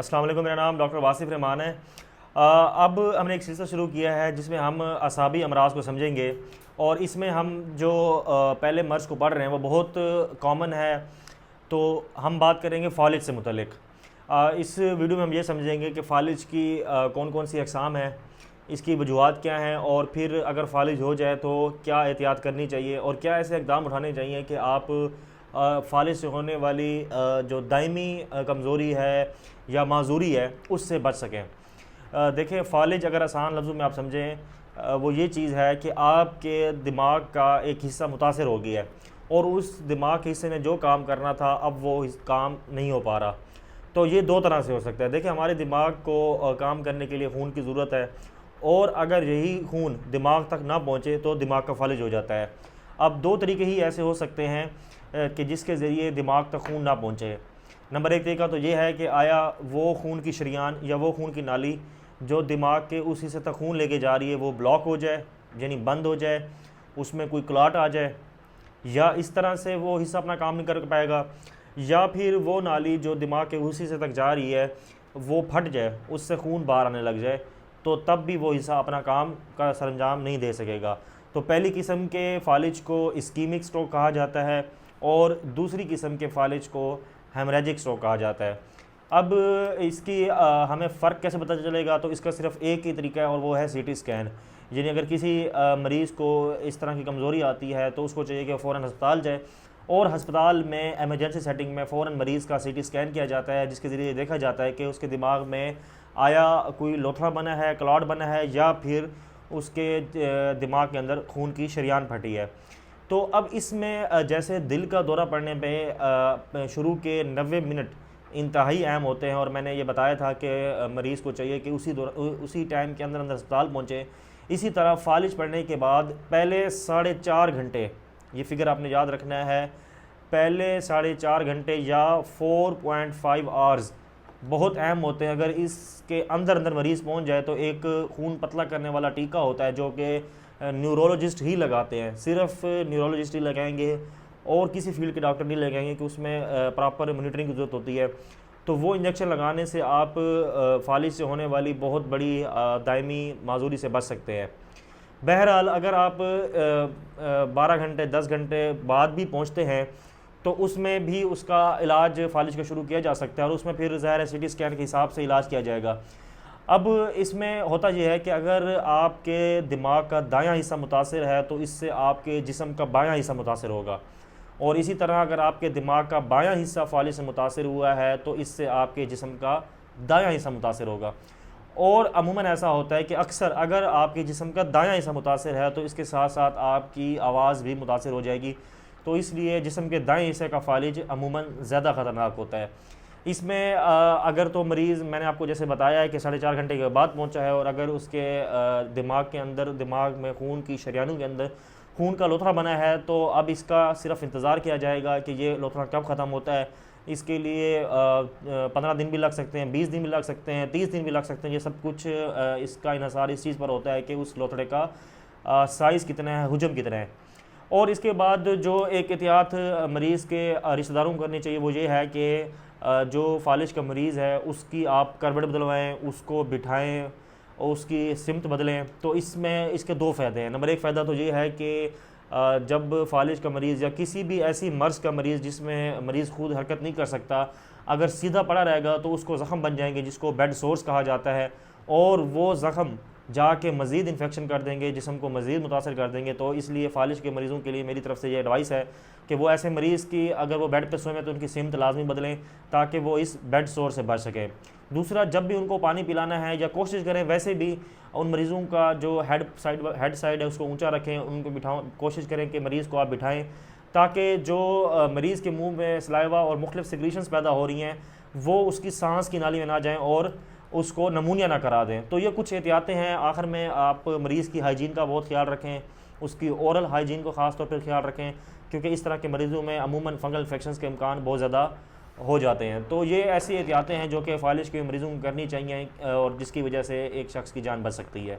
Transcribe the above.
अस्सलाम वालेकुम, मेरा नाम डॉक्टर वासिफ़ रहमान है। अब हमने एक सिलसिला शुरू किया है जिसमें हम असाबी अमराज़ को समझेंगे और इसमें हम जो पहले मर्ज़ को पढ़ रहे हैं वो बहुत कॉमन है। तो हम बात करेंगे फ़ालिज से मुतल्लिक़। इस वीडियो में हम ये समझेंगे कि फ़ालिज की कौन कौन सी अक़साम हैं, इसकी वजूहात क्या हैं और फिर अगर फ़ालिज हो जाए तो क्या एहतियात करनी चाहिए और क्या ऐसे इक़दाम उठाने चाहिए कि आप फ़ालिज से होने वाली जो दायमी कमज़ोरी है या माजूरी है उससे बच सकें। देखें, फ़ालिज अगर आसान लफ्ज़ों में आप समझें, वो ये चीज़ है कि आपके दिमाग का एक हिस्सा मुतासर हो गया है और उस दिमाग के हिस्से ने जो काम करना था अब वो काम नहीं हो पा रहा। तो ये दो तरह से हो सकता है। देखिए, हमारे दिमाग को काम करने के लिए खून की ज़रूरत है और अगर यही खून दिमाग तक ना पहुँचे तो दिमाग का फ़ालिज हो जाता है। अब दो तरीके ही ऐसे हो सकते हैं कि जिसके ज़रिए दिमाग तक खून ना पहुँचे। नंबर एक तरीका तो ये है कि आया वो खून की शरीयान या वो खून की नाली जो दिमाग के उस हिस्से तक खून लेके जा रही है वो ब्लॉक हो जाए, यानी बंद हो जाए, उसमें कोई क्लॉट आ जाए या इस तरह से वो हिस्सा अपना काम नहीं कर पाएगा, या फिर वो नाली जो दिमाग के उस हिस्से तक जा रही है वो फट जाए, उससे खून बाहर आने लग जाए, तो तब भी वो हिस्सा अपना काम का सरंजाम नहीं दे सकेगा। तो पहली किस्म के फ़ालिज को इस्कीमिक स्ट्रोक कहा जाता है और दूसरी किस्म के फ़ालिज को हेमरेजिक स्ट्रोक कहा जाता है। अब इसकी हमें फ़र्क कैसे पता चलेगा, तो इसका सिर्फ एक ही तरीका है और वो है सीटी स्कैन। यानी अगर किसी मरीज़ को इस तरह की कमज़ोरी आती है तो उसको चाहिए कि फ़ौरन अस्पताल जाए और हस्पताल में एमरजेंसी सेटिंग में फ़ौरन मरीज़ का सीटी स्कैन किया जाता है, जिसके ज़रिए देखा जाता है कि उसके दिमाग में आया कोई लोथड़ा बना है, क्लॉट बना है या फिर उसके दिमाग के अंदर खून की शरीयान फटी है। तो अब इसमें जैसे दिल का दौरा पड़ने पे शुरू के 90 मिनट इंतहाई अहम होते हैं और मैंने ये बताया था कि मरीज़ को चाहिए कि उसी टाइम के अंदर अस्पताल पहुँचे। इसी तरह फ़ालिज पड़ने के बाद पहले 4.5 घंटे, ये फ़िगर आपने याद रखना है, पहले 4.5 घंटे या 4.5 आवर्स बहुत अहम होते हैं। अगर इसके अंदर अंदर मरीज़ पहुँच जाए तो एक खून पतला करने वाला टीका होता है जो कि न्यूरोलॉजिस्ट ही लगाते हैं, सिर्फ न्यूरोलॉजिस्ट ही लगाएंगे और किसी फील्ड के डॉक्टर नहीं लगाएंगे कि उसमें प्रॉपर मॉनिटरिंग की ज़रूरत होती है। तो वो इंजेक्शन लगाने से आप फ़ालिज से होने वाली बहुत बड़ी दायमी माजूरी से बच सकते हैं। बहरहाल अगर आप 12 घंटे 10 घंटे बाद भी पहुँचते हैं तो उसमें भी उसका इलाज फ़ालिज का शुरू किया जा सकता है और उसमें फिर ज़ाहिर है सीटी स्कैन के हिसाब से इलाज किया जाएगा। अब इसमें होता यह है कि अगर आपके दिमाग का दायां हिस्सा मुतासिर है तो इससे आपके जिस्म का बायां हिस्सा मुतासिर होगा और इसी तरह अगर आपके दिमाग का बायां हिस्सा फ़ालिज से मुतासिर हुआ है तो इससे आपके जिस्म का दायां हिस्सा मुतासिर होगा। और अमूमन ऐसा होता है कि अक्सर अगर आपके जिस्म का दायां हिस्सा मुतासिर है तो इसके साथ साथ आपकी आवाज़ भी मुतासिर हो जाएगी। तो इसलिए जिस्म के दाएँ हिस्से का फ़ालिज अमूमन ज़्यादा ख़तरनाक होता है। इसमें अगर तो मरीज़, मैंने आपको जैसे बताया है कि 4.5 घंटे के बाद पहुंचा है और अगर उसके दिमाग के अंदर, दिमाग में खून की शरीयानों के अंदर खून का लोथड़ा बना है तो अब इसका सिर्फ इंतज़ार किया जाएगा कि ये लोथड़ा कब ख़त्म होता है। इसके लिए 15 दिन भी लग सकते हैं, 20 दिन भी लग सकते हैं, 30 दिन भी लग सकते हैं। ये सब कुछ इसका इन्हिसार इस चीज़ पर होता है कि उस लोथड़े का साइज़ कितना है, हुजम कितना है। और इसके बाद जो एक एहतियात मरीज़ के रिश्तेदारों को करनी चाहिए वो ये है कि जो फ़ालिज का मरीज़ है उसकी आप करवट बदलवाएँ, उसको बिठाएँ और उसकी सिमत बदलें। तो इसमें इसके दो फ़ायदे हैं। नंबर एक फ़ायदा तो ये है कि जब फ़ालिज का मरीज़ या किसी भी ऐसी मर्ज़ का मरीज़ जिसमें मरीज़ खुद हरकत नहीं कर सकता, अगर सीधा पड़ा रहेगा तो उसको ज़ख़म बन जाएंगे जिसको बेड सोर्स कहा जाता है और वो ज़ख़म जाके मज़ीद इन्फेक्शन कर देंगे, जिस्म को मज़ीद मुतासर कर देंगे। तो इसलिए फ़ालिज के मरीज़ों के लिए मेरी तरफ़ से ये एडवाइस है कि वो ऐसे मरीज़ की अगर वो बेड पे सोए हैं तो उनकी सिमत लाजमी बदलें ताकि वो इस बेड सोर से बच सकें। दूसरा, जब भी उनको पानी पिलाना है या कोशिश करें वैसे भी उन मरीज़ों का जो हेड साइड है उसको ऊँचा रखें, उनको बिठाओ, कोशिश करें कि मरीज़ को आप बिठाएँ ताकि जो मरीज़ के मुँह में सलाइवा और मुख्तलिफ सिक्रीशंस पैदा हो रही हैं वो उसकी सांस की नाली में ना जाएँ और उसको नमूनिया ना करा दें। तो ये कुछ एहतियातें हैं। आखिर में आप मरीज़ की हाइजीन का बहुत ख्याल रखें, उसकी ओरल हाइजीन को ख़ास तौर पर ख्याल रखें क्योंकि इस तरह के मरीज़ों में अमूमन फंगल इन्फेक्शंस के इम्कान बहुत ज़्यादा हो जाते हैं। तो ये ऐसी एहतियातें हैं जो कि फ़ालिज के मरीज़ों को करनी चाहिए और जिसकी वजह से एक शख्स की जान बच सकती है।